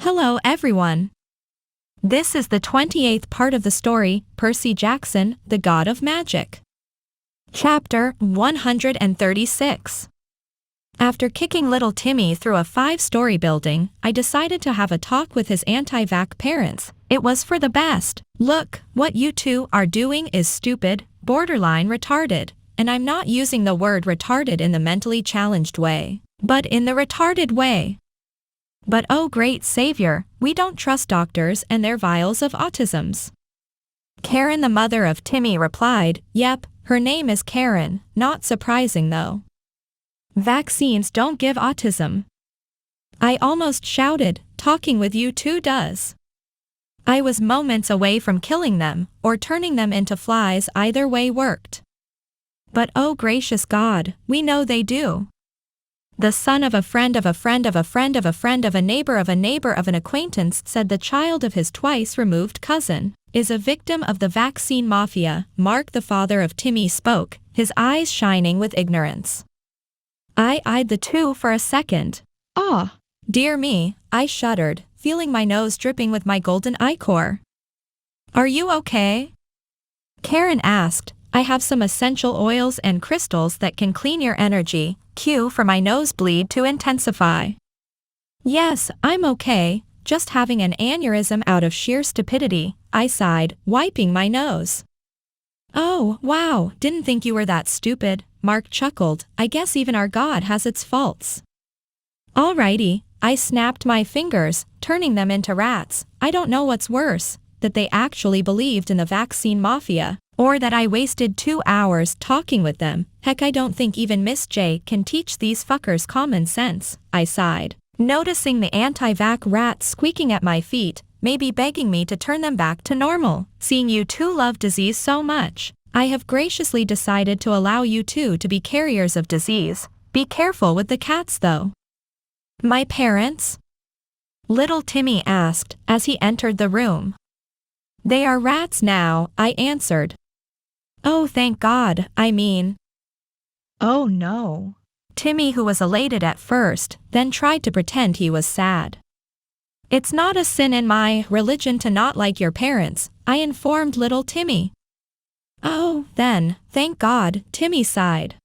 Hello everyone. This is the 28th part of the story, Pērcy Jackson, the God of Magic. Chapter 136. After kicking little Timmy through a 5-story building, I decided to have a talk with his anti-vax parents. It was for the best. Look, what you two are doing is stupid, borderline retarded, and I'm not using the word retarded in the mentally challenged way, but in the retarded way. But oh great savior, we don't trust doctors and their vials of autisms. Karen, the mother of Timmy, replied, "Yep, her name is Karen, not surprising though. Vaccines don't give autism." I almost shouted, "Talking with you two does." I was moments away from killing them, or turning them into flies. Either way worked. But oh gracious God, we know they do. The son of a friend of a friend of a friend of a friend of a neighbor of an acquaintance said the child of his twice-removed cousin is a victim of the vaccine mafia. Mark, the father of Timmy, spoke, his eyes shining with ignorance. I eyed the two for a second. Ah, dear me, I shuddered, feeling my nose dripping with my golden ichor. "Are you okay?" Karen asked. "I have some essential oils and crystals that can clean your energy. Cue for my nosebleed to intensify." "Yes, I'm okay, just having an aneurysm out of sheer stupidity," I sighed, wiping my nose. "Oh, wow, didn't think you were that stupid," Mark chuckled. "I guess even our God has its faults." "Alrighty," I snapped my fingers, turning them into rats. I don't know what's worse, that they actually believed in the vaccine mafia, or that I wasted 2 hours talking with them. Heck, I don't think even Miss J can teach these fuckers common sense, I sighed, noticing the anti-vax rats squeaking at my feet, maybe begging me to turn them back to normal. "Seeing you two love disease so much, I have graciously decided to allow you two to be carriers of disease. Be careful with the cats though." "My parents?" little Timmy asked as he entered the room. "They are rats now," I answered. "Oh thank God, I mean." "Oh no." Timmy, who was elated at first, then tried to pretend he was sad. "It's not a sin in my religion to not like your parents," I informed little Timmy. "Oh, then, thank God," Timmy sighed.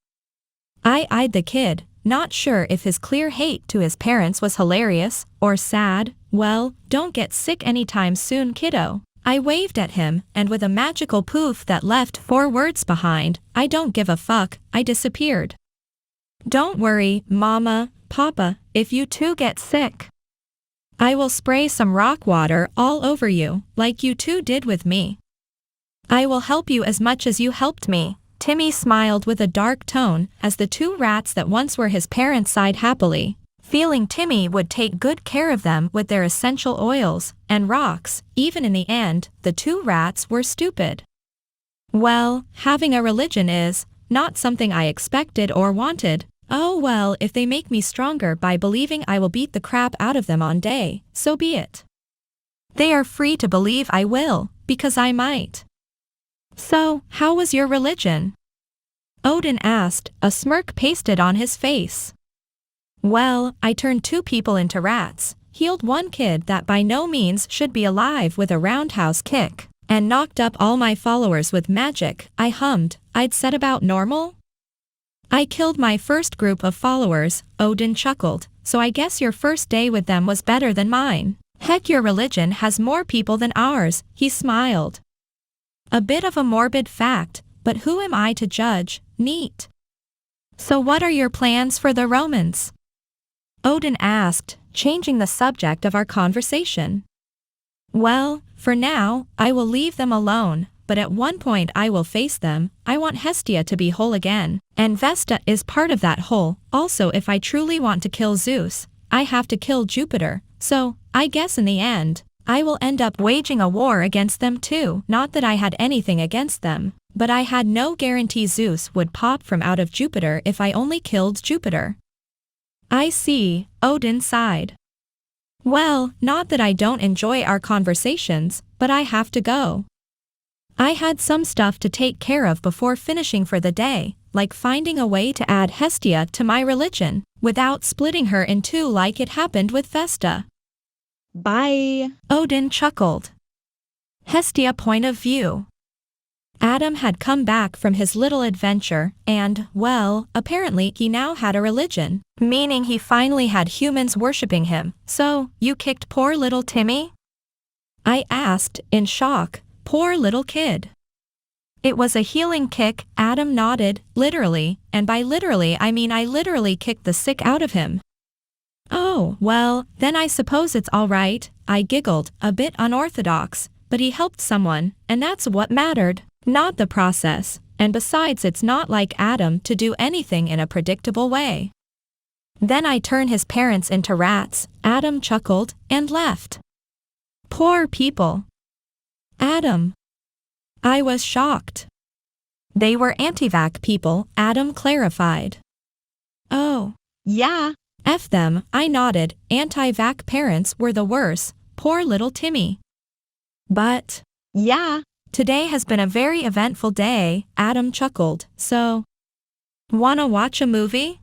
I eyed the kid, not sure if his clear hate to his parents was hilarious or sad. "Well, don't get sick anytime soon, kiddo." I waved at him, and with a magical poof that left 4 words behind, "I don't give a fuck," I disappeared. "Don't worry, Mama, Papa, if you two get sick, I will spray some rock water all over you, like you two did with me. I will help you as much as you helped me." Timmy smiled with a dark tone as the 2 rats that once were his parents sighed happily, feeling Timmy would take good care of them with their essential oils and rocks. Even in the end, the 2 rats were stupid. Well, having a religion is not something I expected or wanted. Oh well, if they make me stronger by believing I will beat the crap out of them on day, so be it. They are free to believe I will, because I might. "So, how was your religion?" Odin asked, a smirk pasted on his face. "Well, I turned 2 people into rats, healed 1 kid that by no means should be alive with a roundhouse kick, and knocked up all my followers with magic," I hummed. "I'd set about normal?" "I killed my first group of followers," Odin chuckled, "so I guess your first day with them was better than mine." "Heck, your religion has more people than ours," he smiled. A bit of a morbid fact, but who am I to judge? Neat. "So what are your plans for the Romans?" Odin asked, changing the subject of our conversation. "Well, for now, I will leave them alone, but at one point I will face them. I want Hestia to be whole again, and Vesta is part of that whole. Also, if I truly want to kill Zeus, I have to kill Jupiter, so, I guess in the end, I will end up waging a war against them too. Not that I had anything against them, but I had no guarantee Zeus would pop from out of Jupiter if I only killed Jupiter." "I see," Odin sighed. "Well, not that I don't enjoy our conversations, but I have to go. I had some stuff to take care of before finishing for the day, like finding a way to add Hestia to my religion, without splitting her in 2 like it happened with Vesta." Bye. Odin chuckled. Hestia point of view. Adam had come back from his little adventure and, well, apparently he now had a religion, meaning he finally had humans worshipping him. So, you kicked poor little Timmy? I asked, in shock. Poor little kid. It was a healing kick, Adam nodded, literally, and by literally I mean I literally kicked the sick out of him. Oh, well, then I suppose it's all right, I giggled, a bit unorthodox, but he helped someone, and that's what mattered, not the process, and besides it's not like Adam to do anything in a predictable way. Then I turn his parents into rats, Adam chuckled, and left. Poor people. Adam. I was shocked. They were anti-vax people, Adam clarified. Oh. Yeah. F them, I nodded, anti-vax parents were the worst, poor little Timmy. But. Yeah. Today has been a very eventful day, Adam chuckled, so. Wanna watch a movie?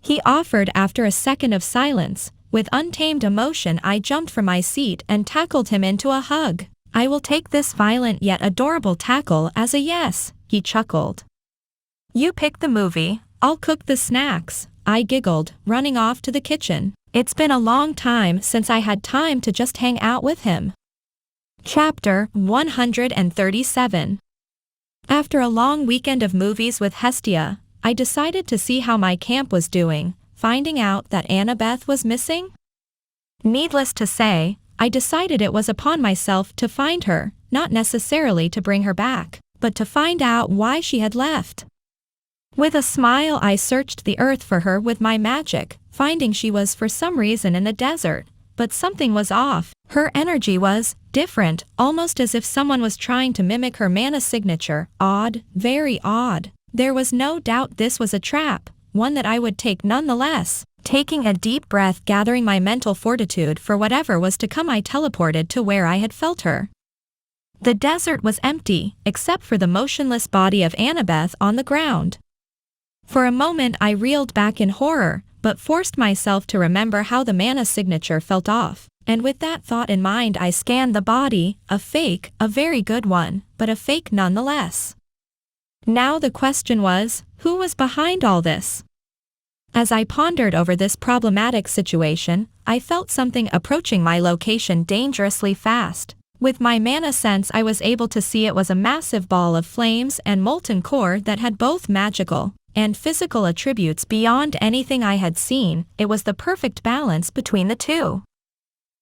He offered after a second of silence. With untamed emotion I jumped from my seat and tackled him into a hug. I will take this violent yet adorable tackle as a yes, he chuckled. You pick the movie, I'll cook the snacks, I giggled, running off to the kitchen. It's been a long time since I had time to just hang out with him. Chapter 137. After a long weekend of movies with Hestia, I decided to see how my camp was doing, finding out that Annabeth was missing. Needless to say, I decided it was upon myself to find her, not necessarily to bring her back, but to find out why she had left. With a smile I searched the earth for her with my magic, finding she was for some reason in the desert, but something was off. Her energy was different, almost as if someone was trying to mimic her mana signature. Odd, very odd. There was no doubt this was a trap, one that I would take nonetheless. Taking a deep breath, gathering my mental fortitude for whatever was to come, I teleported to where I had felt her. The desert was empty, except for the motionless body of Annabeth on the ground. For a moment I reeled back in horror, but forced myself to remember how the mana signature felt off, and with that thought in mind I scanned the body, a fake, a very good one, but a fake nonetheless. Now the question was, who was behind all this? As I pondered over this problematic situation, I felt something approaching my location dangerously fast. With my mana sense I was able to see it was a massive ball of flames and molten core that had both magical and physical attributes beyond anything I had seen. It was the perfect balance between the two.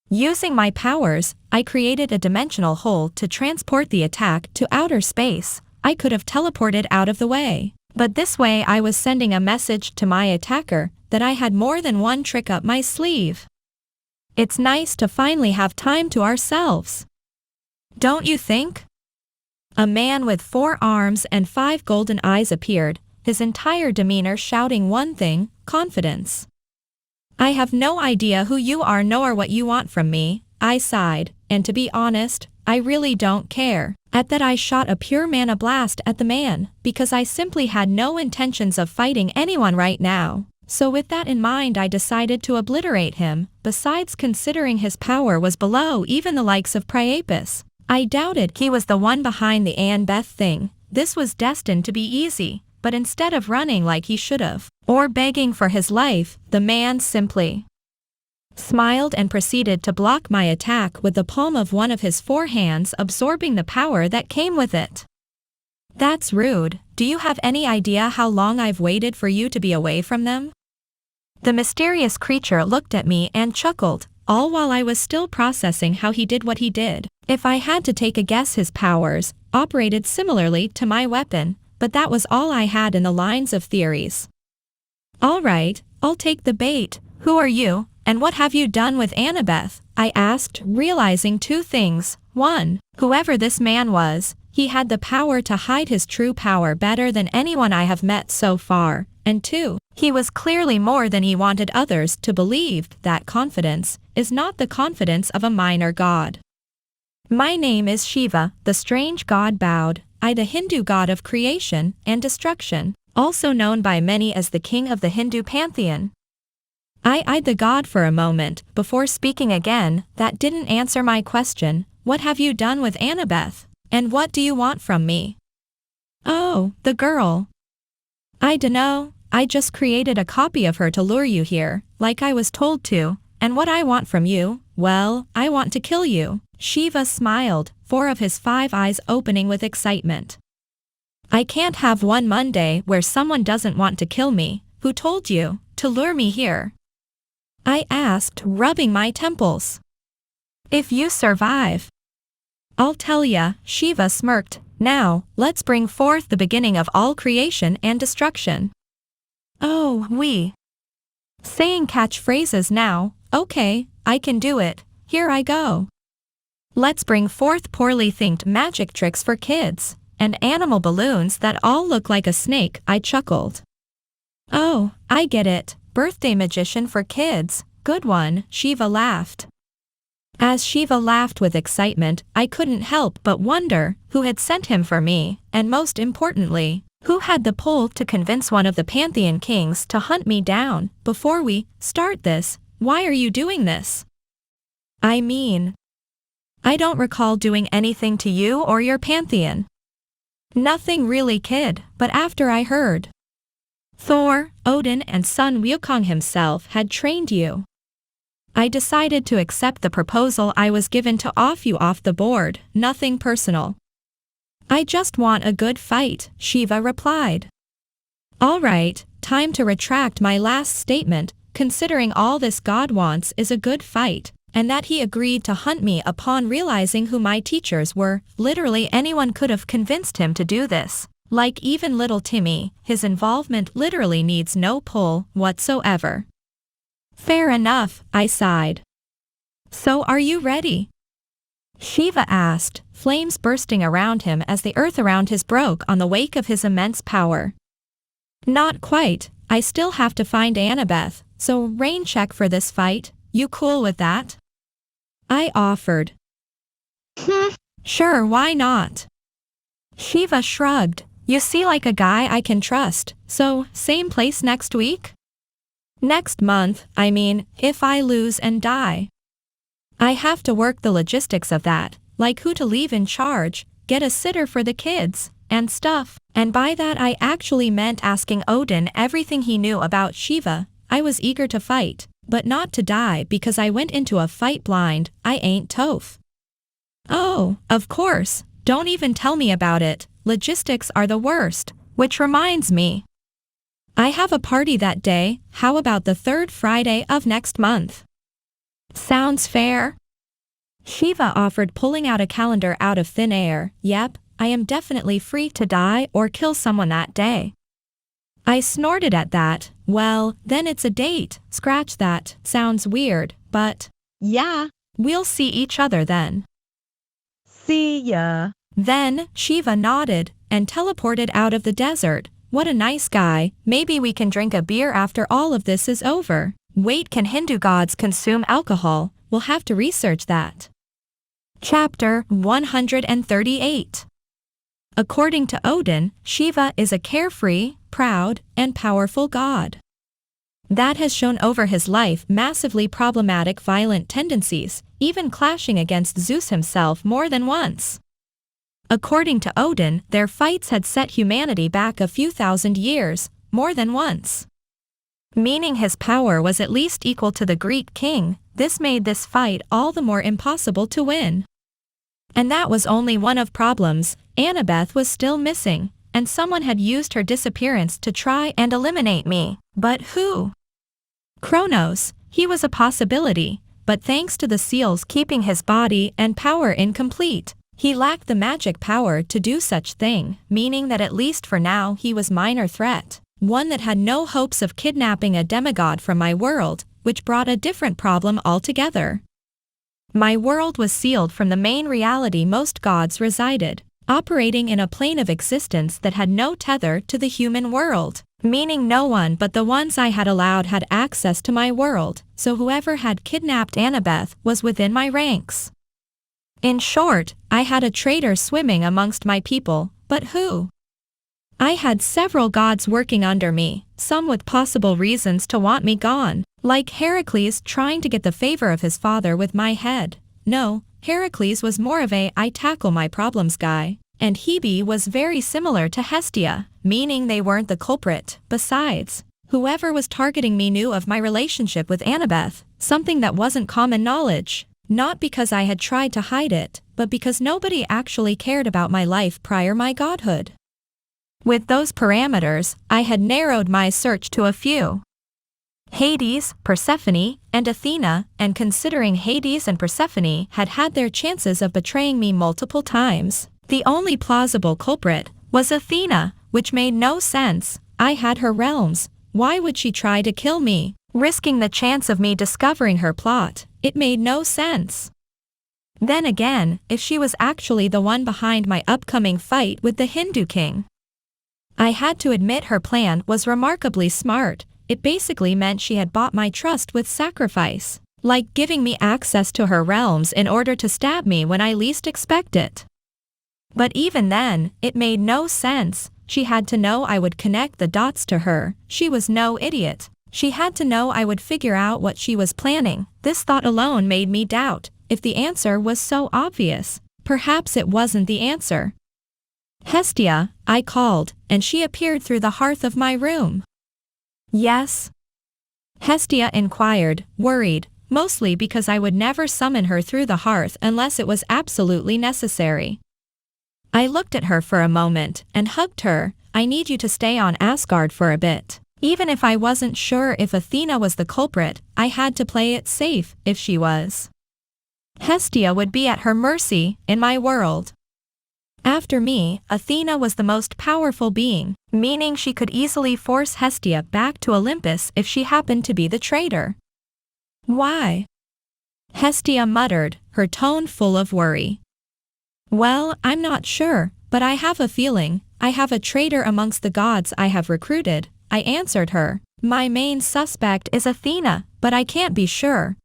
Using my powers, I created a dimensional hole to transport the attack to outer space. I could have teleported out of the way, but this way I was sending a message to my attacker that I had more than one trick up my sleeve. It's nice to finally have time to ourselves. Don't you think? A man with 4 arms and 5 golden eyes appeared, his entire demeanor shouting one thing, confidence. I have no idea who you are nor what you want from me, I sighed, and to be honest, I really don't care. At that I shot a pure mana blast at the man, because I simply had no intentions of fighting anyone right now. So with that in mind I decided to obliterate him. Besides, considering his power was below even the likes of Priapus, I doubted he was the one behind the Annabeth thing. This was destined to be easy, but instead of running like he should have, or begging for his life, the man simply smiled and proceeded to block my attack with the palm of one of his 4 hands, absorbing the power that came with it. That's rude. Do you have any idea how long I've waited for you to be away from them? The mysterious creature looked at me and chuckled, all while I was still processing how he did what he did. If I had to take a guess, his powers operated similarly to my weapon, but that was all I had in the lines of theories. All right, I'll take the bait. Who are you, and what have you done with Annabeth? I asked, realizing 2 things. 1, whoever this man was, he had the power to hide his true power better than anyone I have met so far, and 2, he was clearly more than he wanted others to believe. That confidence is not the confidence of a minor god. My name is Shiva, the strange god bowed. I, the Hindu god of creation and destruction, also known by many as the king of the Hindu pantheon. I eyed the god for a moment before speaking again. That didn't answer my question. What have you done with Annabeth? And what do you want from me? Oh, the girl. I dunno, I just created a copy of her to lure you here, like I was told to, and what I want from you, well, I want to kill you. Shiva smiled, 4 of his 5 eyes opening with excitement. I can't have one Monday where someone doesn't want to kill me. Who told you to lure me here? I asked, rubbing my temples. If you survive, I'll tell ya, Shiva smirked. Now, let's bring forth the beginning of all creation and destruction. Oh, we. Saying catchphrases now, okay, I can do it, here I go. Let's bring forth poorly thinked magic tricks for kids, and animal balloons that all look like a snake, I chuckled. Oh, I get it, birthday magician for kids, good one, Shiva laughed. As Shiva laughed with excitement, I couldn't help but wonder who had sent him for me, and most importantly, who had the pull to convince one of the Pantheon kings to hunt me down. Before we start this, why are you doing this? I mean, I don't recall doing anything to you or your Pantheon. Nothing really, kid, but after I heard Thor, Odin and son Wukong himself had trained you, I decided to accept the proposal I was given to off you off the board, nothing personal. I just want a good fight, Shiva replied. All right, time to retract my last statement, considering all this god wants is a good fight, and that he agreed to hunt me upon realizing who my teachers were. Literally anyone could have convinced him to do this. Like even little Timmy, his involvement literally needs no pull whatsoever. Fair enough, I sighed. So are you ready? Shiva asked, flames bursting around him as the earth around his broke on the wake of his immense power. Not quite, I still have to find Annabeth, so rain check for this fight, you cool with that? I offered. Sure, why not? Shiva shrugged, you see like a guy I can trust, so same place next week? Next month, I mean, if I lose and die. I have to work the logistics of that, like who to leave in charge, get a sitter for the kids, and stuff. And by that I actually meant asking Odin everything he knew about Shiva. I was eager to fight, but not to die because I went into a fight blind. I ain't Toph. Oh, of course, don't even tell me about it, logistics are the worst, which reminds me. I have a party that day, how about the 3rd Friday of next month? Sounds fair? Shiva offered, pulling out a calendar out of thin air. Yep, I am definitely free to die or kill someone that day. I snorted at that. Well, then it's a date. Scratch that, sounds weird, but Yeah. we'll see each other then. See ya. Then, Shiva nodded and teleported out of the desert. What a nice guy, maybe we can drink a beer after all of this is over. Wait, can Hindu gods consume alcohol? We'll have to research that. Chapter 138. According to Odin, Shiva is a carefree, proud, and powerful god. That has shown over his life massively problematic violent tendencies, even clashing against Zeus himself more than once. According to Odin, their fights had set humanity back a few thousand years, more than once. Meaning his power was at least equal to the Greek king. This made this fight all the more impossible to win. And that was only one of problems. Annabeth was still missing, and someone had used her disappearance to try and eliminate me. But who? Kronos, he was a possibility, but thanks to the seals keeping his body and power incomplete, he lacked the magic power to do such thing, meaning that at least for now he was minor threat, one that had no hopes of kidnapping a demigod from my world, which brought a different problem altogether. My world was sealed from the main reality most gods resided, operating in a plane of existence that had no tether to the human world, meaning no one but the ones I had allowed had access to my world, so whoever had kidnapped Annabeth was within my ranks. In short, I had a traitor swimming amongst my people, but who? I had several gods working under me, some with possible reasons to want me gone, Like Heracles trying to get the favor of his father with my head. No, Heracles was more of a I tackle my problems guy. And Hebe was very similar to Hestia, meaning they weren't the culprit. Besides, whoever was targeting me knew of my relationship with Annabeth, something that wasn't common knowledge. Not because I had tried to hide it, but because nobody actually cared about my life prior my godhood. With those parameters, I had narrowed my search to a few. Hades, Persephone, and Athena, and considering Hades and Persephone had had their chances of betraying me multiple times, the only plausible culprit was Athena, which made no sense. I had her realms. Why would she try to kill me, risking the chance of me discovering her plot? It made no sense. Then again, if she was actually the one behind my upcoming fight with the Hindu king, I had to admit her plan was remarkably smart. It basically meant she had bought my trust with sacrifice, like giving me access to her realms in order to stab me when I least expect it. But even then, it made no sense. She had to know I would connect the dots to her. She was no idiot. She had to know I would figure out what she was planning. This thought alone made me doubt. If the answer was so obvious, perhaps it wasn't the answer. Hestia, I called, and she appeared through the hearth of my room. Yes? Hestia inquired, worried, mostly because I would never summon her through the hearth unless it was absolutely necessary. I looked at her for a moment and hugged her. I need you to stay on Asgard for a bit. Even if I wasn't sure if Athena was the culprit, I had to play it safe if she was. Hestia would be at her mercy in my world. After me, Athena was the most powerful being, meaning she could easily force Hestia back to Olympus if she happened to be the traitor. Why? Hestia muttered, her tone full of worry. Well, I'm not sure, but I have a feeling. I have a traitor amongst the gods I have recruited, I answered her. My main suspect is Athena, but I can't be sure.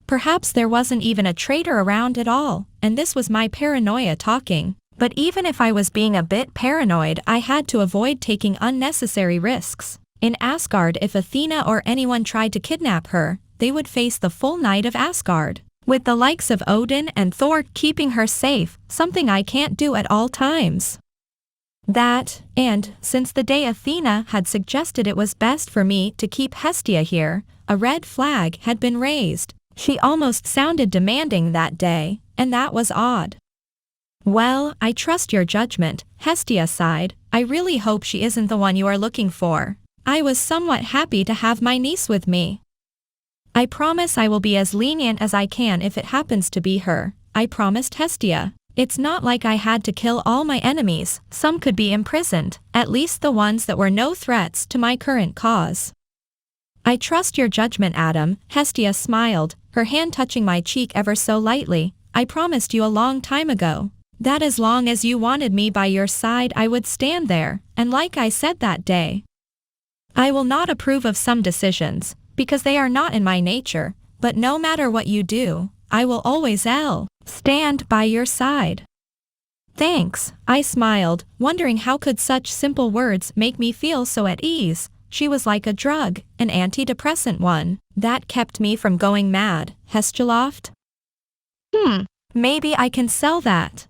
Perhaps there wasn't even a traitor around at all, and this was my paranoia talking. But even if I was being a bit paranoid, I had to avoid taking unnecessary risks. In Asgard, if Athena or anyone tried to kidnap her, they would face the full night of Asgard, with the likes of Odin and Thor keeping her safe, something I can't do at all times. That, and, since the day Athena had suggested it was best for me to keep Hestia here, a red flag had been raised. She almost sounded demanding that day, and that was odd. Well, I trust your judgment, Hestia sighed. I really hope she isn't the one you are looking for. I was somewhat happy to have my niece with me. I promise I will be as lenient as I can if it happens to be her, I promised Hestia. It's not like I had to kill all my enemies, some could be imprisoned, at least the ones that were no threats to my current cause. I trust your judgment, Adam, Hestia smiled, her hand touching my cheek ever so lightly. I promised you a long time ago that as long as you wanted me by your side I would stand there, and like I said that day, I will not approve of some decisions, because they are not in my nature, but no matter what you do, I will always stand by your side. Thanks, I smiled, wondering how could such simple words make me feel so at ease. She was like a drug, an antidepressant one, that kept me from going mad. Hestia laughed. Maybe I can sell that.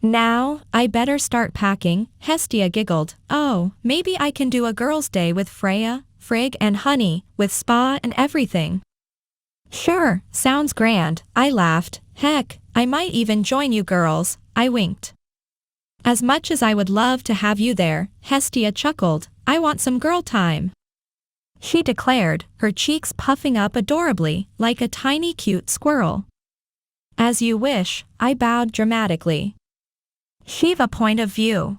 Now, I better start packing, Hestia giggled. Oh, maybe I can do a girls' day with Freya, Frigg and Honey, with spa and everything. Sure, sounds grand, I laughed. Heck, I might even join you girls, I winked. As much as I would love to have you there, Hestia chuckled, I want some girl time. She declared, her cheeks puffing up adorably, like a tiny cute squirrel. As you wish, I bowed dramatically. Shiva point of view.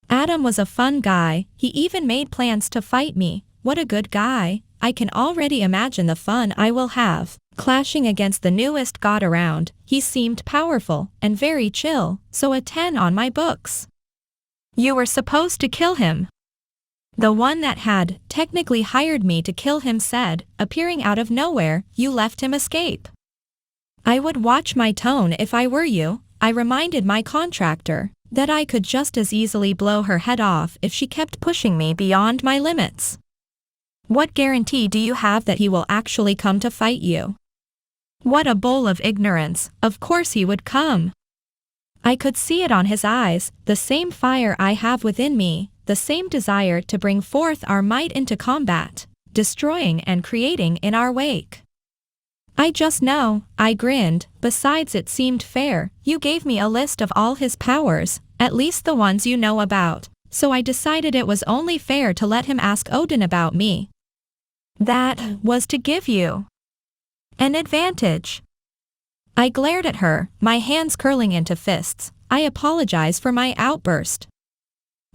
Adam was a fun guy, he even made plans to fight me. What a good guy. I can already imagine the fun I will have, clashing against the newest god around. He seemed powerful and very chill, so a 10 on my books. You were supposed to kill him. The one that had technically hired me to kill him said, appearing out of nowhere. You left him escape. I would watch my tone if I were you. I reminded my contractor that I could just as easily blow her head off if she kept pushing me beyond my limits. What guarantee do you have that he will actually come to fight you? What a bowl of ignorance, of course he would come. I could see it on his eyes, the same fire I have within me, the same desire to bring forth our might into combat, destroying and creating in our wake. I just know, I grinned, besides it seemed fair, you gave me a list of all his powers, at least the ones you know about, so I decided it was only fair to let him ask Odin about me. That was to give you an advantage. I glared at her, my hands curling into fists. I apologize for my outburst.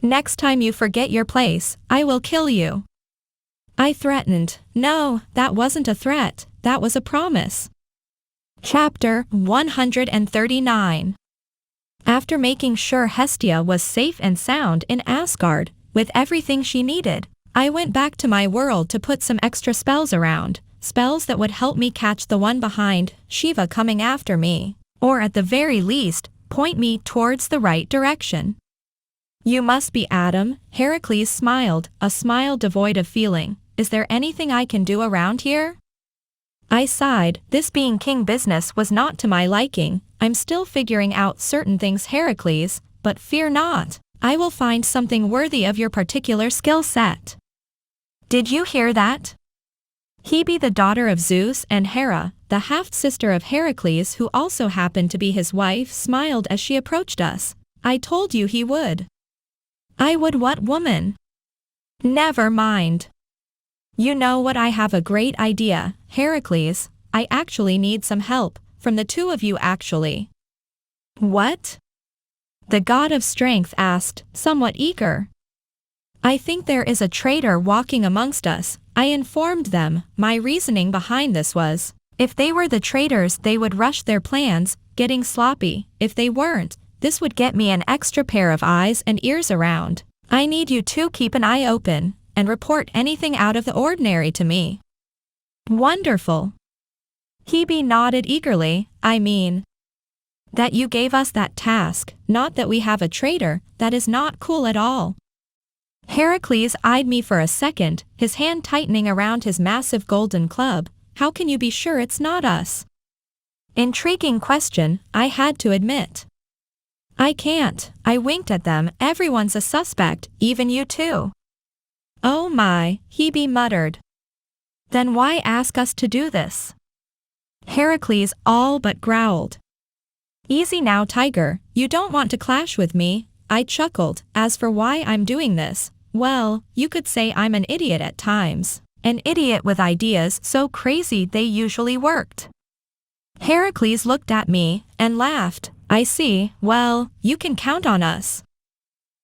Next time you forget your place, I will kill you. I threatened. No, that wasn't a threat, that was a promise. Chapter 139. After making sure Hestia was safe and sound in Asgard, with everything she needed, I went back to my world to put some extra spells around, spells that would help me catch the one behind Shiva coming after me, or at the very least, point me towards the right direction. You must be Adam, Heracles smiled, a smile devoid of feeling. Is there anything I can do around here? I sighed, this being king business was not to my liking. I'm still figuring out certain things, Heracles, but fear not, I will find something worthy of your particular skill set. Did you hear that? Hebe, the daughter of Zeus, and Hera, the half-sister of Heracles who also happened to be his wife, smiled as she approached us. I told you he would. I would what, woman? Never mind. You know what, I have a great idea, Heracles. I actually need some help, from the two of you actually. What? The god of strength asked, somewhat eager. I think there is a traitor walking amongst us, I informed them. My reasoning behind this was, if they were the traitors they would rush their plans, getting sloppy. If they weren't, this would get me an extra pair of eyes and ears around. I need you to keep an eye open, and report anything out of the ordinary to me. Wonderful. Hebe nodded eagerly. I mean, that you gave us that task, not that we have a traitor, that is not cool at all. Heracles eyed me for a second, his hand tightening around his massive golden club. How can you be sure it's not us? Intriguing question, I had to admit. I can't, I winked at them, everyone's a suspect, even you too. Oh my, Hebe muttered. Then why ask us to do this? Heracles all but growled. Easy now, tiger, you don't want to clash with me, I chuckled. As for why I'm doing this, well, you could say I'm an idiot at times. An idiot with ideas so crazy they usually worked. Heracles looked at me and laughed. I see, well, you can count on us.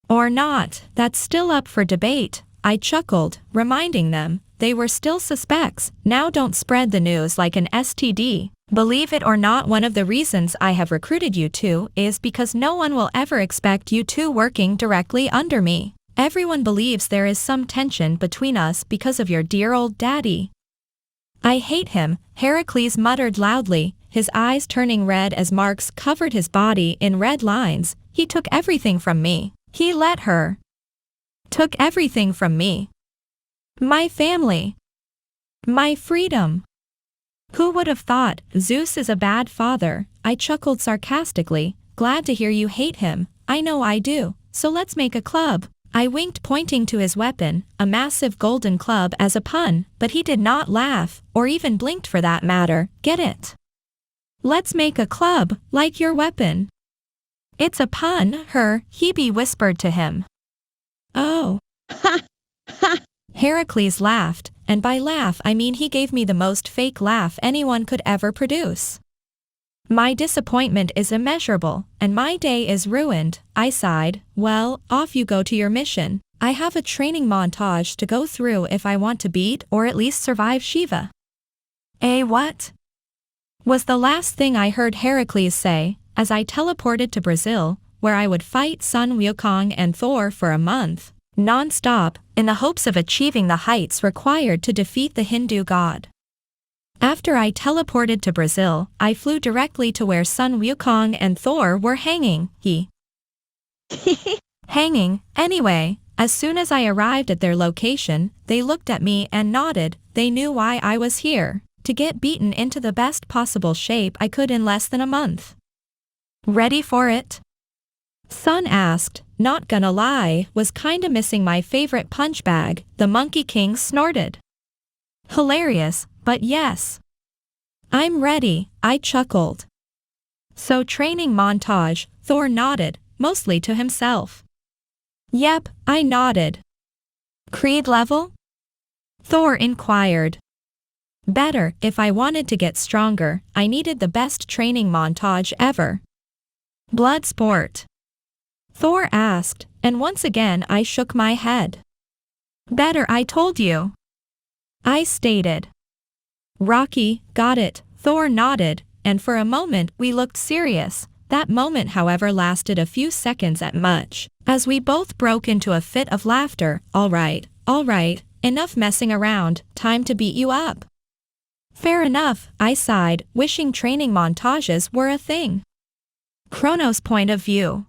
Or not, that's still up for debate, I chuckled, reminding them, they were still suspects. Now don't spread the news like an STD. Believe it or not, one of the reasons I have recruited you two is because no one will ever expect you two working directly under me. Everyone believes there is some tension between us because of your dear old daddy. I hate him, Heracles muttered loudly, his eyes turning red as marks covered his body in red lines. He took everything from me. He let her. Took everything from me. My family. My freedom. Who would have thought? Zeus is a bad father, I chuckled sarcastically. Glad to hear you hate him. I know I do, so let's make a club. I winked, pointing to his weapon, a massive golden club, as a pun, but he did not laugh, or even blinked for that matter. Get it? Let's make a club, like your weapon. It's a pun, Hebe whispered to him. Oh. Ha! Ha! Heracles laughed, and by laugh I mean he gave me the most fake laugh anyone could ever produce. My disappointment is immeasurable, and my day is ruined, I sighed. Well, off you go to your mission. I have a training montage to go through if I want to beat or at least survive Shiva. What? Was the last thing I heard Heracles say, as I teleported to Brazil, where I would fight Sun Wukong and Thor for a month, non-stop, in the hopes of achieving the heights required to defeat the Hindu god. After I teleported to Brazil, I flew directly to where Sun Wukong and Thor were hanging. Hanging, anyway, As soon as I arrived at their location, they looked at me and nodded. They knew why I was here, to get beaten into the best possible shape I could in less than a month. Ready for it? Son asked. Not gonna lie, was kinda missing my favorite punch bag, the Monkey King snorted. Hilarious, but yes. I'm ready, I chuckled. So training montage, Thor nodded, mostly to himself. Yep, I nodded. Creed level? Thor inquired. Better, if I wanted to get stronger, I needed the best training montage ever. Blood sport? Thor asked, and once again I shook my head. Better, I told you. I stated. Rocky, got it, Thor nodded, and for a moment we looked serious. That moment, however, lasted a few seconds at much, as we both broke into a fit of laughter. All right, enough messing around, time to beat you up. Fair enough, I sighed, wishing training montages were a thing. Kronos' point of view.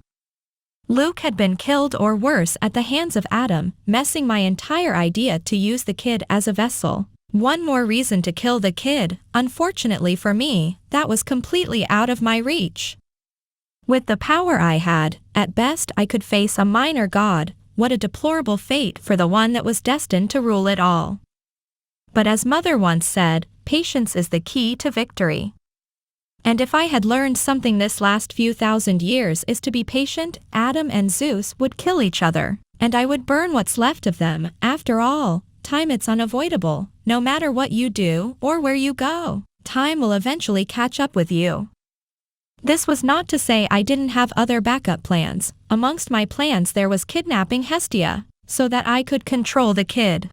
Luke had been killed or worse at the hands of Adam, messing my entire idea to use the kid as a vessel. One more reason to kill the kid. Unfortunately for me, that was completely out of my reach. With the power I had, at best I could face a minor god. What a deplorable fate for the one that was destined to rule it all. But as Mother once said, patience is the key to victory. And if I had learned something this last few thousand years is to be patient, Adam and Zeus would kill each other, and I would burn what's left of them. After all, time it's unavoidable. No matter what you do or where you go, time will eventually catch up with you. This was not to say I didn't have other backup plans. Amongst my plans there was kidnapping Hestia, so that I could control the kid.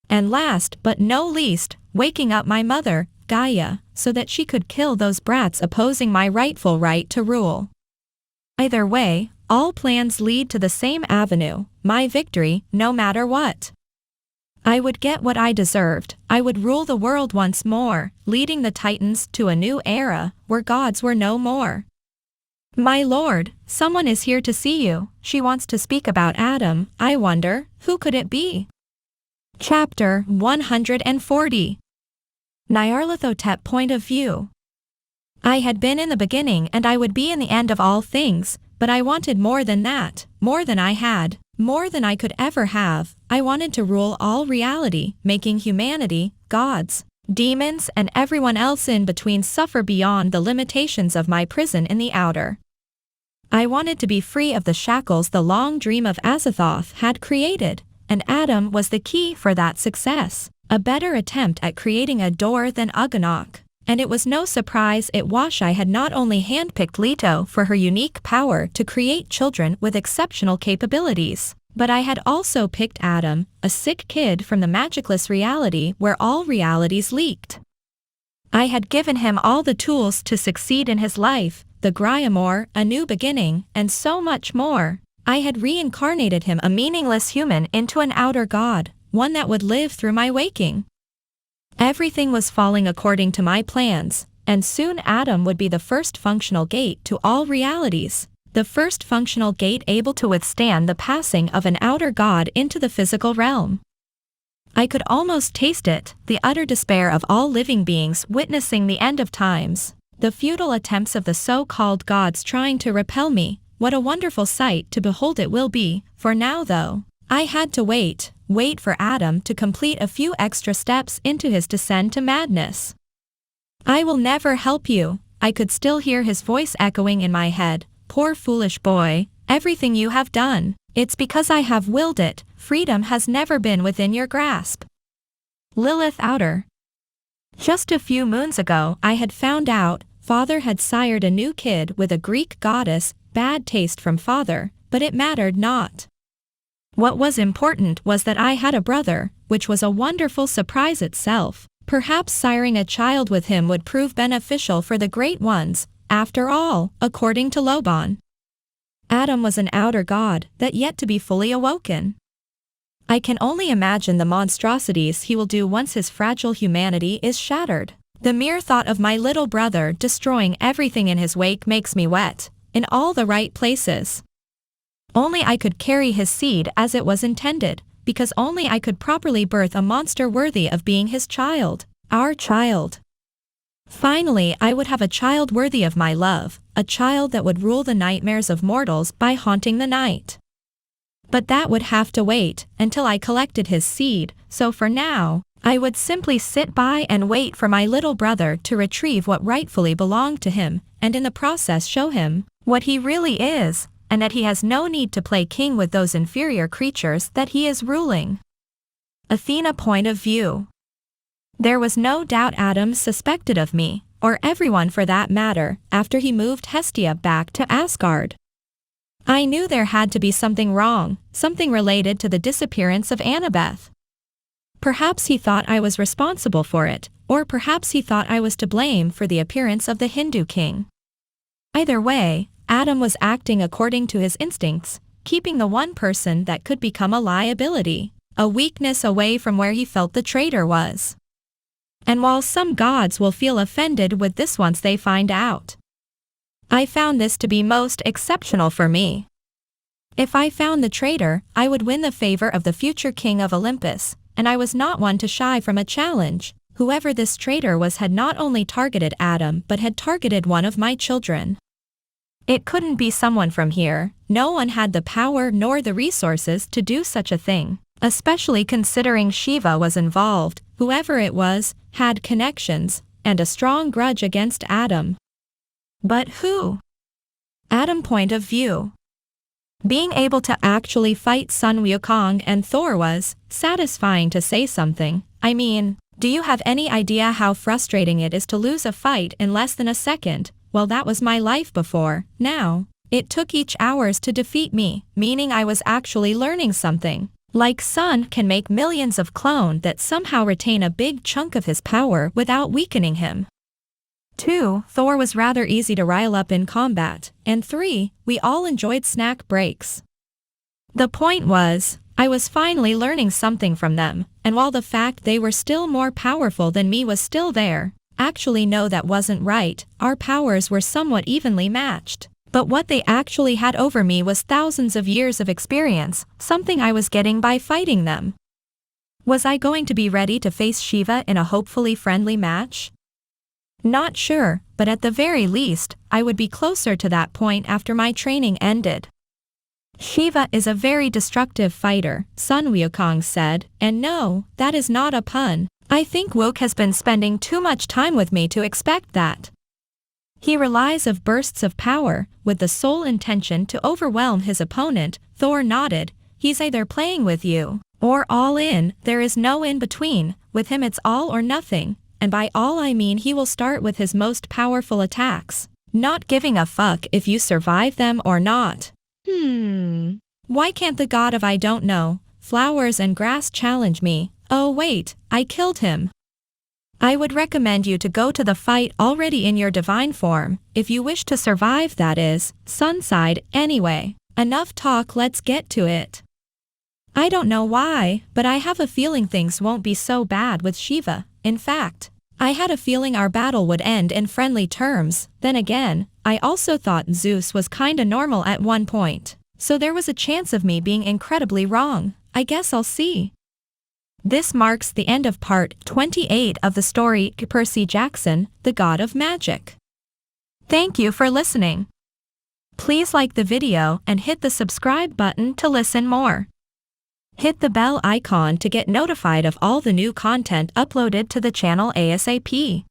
And last but no least, waking up my mother, Gaia, so that she could kill those brats opposing my rightful right to rule. Either way, all plans lead to the same avenue, my victory, no matter what. I would get what I deserved. I would rule the world once more, leading the Titans to a new era, where gods were no more. My lord, someone is here to see you. She wants to speak about Adam. I wonder, who could it be? Chapter 140. Nyarlathotep point of view. I had been in the beginning and I would be in the end of all things, but I wanted more than that, more than I had, more than I could ever have. I wanted to rule all reality, making humanity, gods, demons and everyone else in between suffer beyond the limitations of my prison in the outer. I wanted to be free of the shackles the long dream of Azathoth had created, and Adam was the key for that success. A better attempt at creating a door than Uganok, and it was no surprise I had not only handpicked Leto for her unique power to create children with exceptional capabilities, but I had also picked Adam, a sick kid from the magicless reality where all realities leaked. I had given him all the tools to succeed in his life, the Gryamore, a new beginning, and so much more. I had reincarnated him, a meaningless human, into an outer god, one that would live through my waking. Everything was falling according to my plans, and soon Adam would be the first functional gate to all realities, the first functional gate able to withstand the passing of an outer god into the physical realm. I could almost taste it, the utter despair of all living beings witnessing the end of times, the futile attempts of the so-called gods trying to repel me. What a wonderful sight to behold it will be. For now though, I had to wait for Adam to complete a few extra steps into his descent to madness. I will never help you. I could still hear his voice echoing in my head. Poor foolish boy, everything you have done, it's because I have willed it. Freedom has never been within your grasp. Lilith Outer. Just a few moons ago I had found out father had sired a new kid with a Greek goddess. Bad taste from father, but it mattered not. What was important was that I had a brother, which was a wonderful surprise itself. Perhaps siring a child with him would prove beneficial for the great ones. After all, according to Loban, Adam was an outer god that yet to be fully awoken. I can only imagine the monstrosities he will do once his fragile humanity is shattered. The mere thought of my little brother destroying everything in his wake makes me wet, in all the right places. Only I could carry his seed as it was intended, because only I could properly birth a monster worthy of being his child, our child. Finally, I would have a child worthy of my love, a child that would rule the nightmares of mortals by haunting the night. But that would have to wait until I collected his seed, so for now, I would simply sit by and wait for my little brother to retrieve what rightfully belonged to him, and in the process show him what he really is, and that he has no need to play king with those inferior creatures that he is ruling. Athena point of view. There was no doubt Adam suspected of me, or everyone for that matter, after he moved Hestia back to Asgard. I knew there had to be something wrong, something related to the disappearance of Annabeth. Perhaps he thought I was responsible for it, or perhaps he thought I was to blame for the appearance of the Hindu king. Either way, Adam was acting according to his instincts, keeping the one person that could become a liability, a weakness away from where he felt the traitor was. And while some gods will feel offended with this once they find out, I found this to be most exceptional for me. If I found the traitor, I would win the favor of the future king of Olympus, and I was not one to shy from a challenge. Whoever this traitor was had not only targeted Adam but had targeted one of my children. It couldn't be someone from here, no one had the power nor the resources to do such a thing, especially considering Shiva was involved. Whoever it was, had connections, and a strong grudge against Adam. But who? Adam point of view. Being able to actually fight Sun Wukong and Thor was satisfying to say something. I mean, do you have any idea how frustrating it is to lose a fight in less than a second? Well, that was my life before. Now, it took each hours to defeat me, meaning I was actually learning something. Like Sun can make millions of clone that somehow retain a big chunk of his power without weakening him. 2. Thor was rather easy to rile up in combat, and 3. We all enjoyed snack breaks. The point was, I was finally learning something from them, and while the fact they were still more powerful than me was still there, actually no, that wasn't right, our powers were somewhat evenly matched. But what they actually had over me was thousands of years of experience, something I was getting by fighting them. Was I going to be ready to face Shiva in a hopefully friendly match? Not sure, but at the very least, I would be closer to that point after my training ended. Shiva is a very destructive fighter, Sun Wukong said, and no, that is not a pun. I think Wook has been spending too much time with me to expect that. He relies of bursts of power, with the sole intention to overwhelm his opponent. Thor nodded. He's either playing with you, or all in, there is no in between. With him it's all or nothing, and by all I mean he will start with his most powerful attacks, not giving a fuck if you survive them or not. Why can't the god of I don't know, flowers and grass challenge me? Oh wait, I killed him. I would recommend you to go to the fight already in your divine form, if you wish to survive, that is. Sun sighed. Anyway, enough talk, let's get to it. I don't know why, but I have a feeling things won't be so bad with Shiva. In fact, I had a feeling our battle would end in friendly terms. Then again, I also thought Zeus was kinda normal at one point, so there was a chance of me being incredibly wrong. I guess I'll see. This marks the end of part 28 of the story Pērcy Jackson, the God of Magic. Thank you for listening. Please like the video and hit the subscribe button to listen more. Hit the bell icon to get notified of all the new content uploaded to the channel ASAP.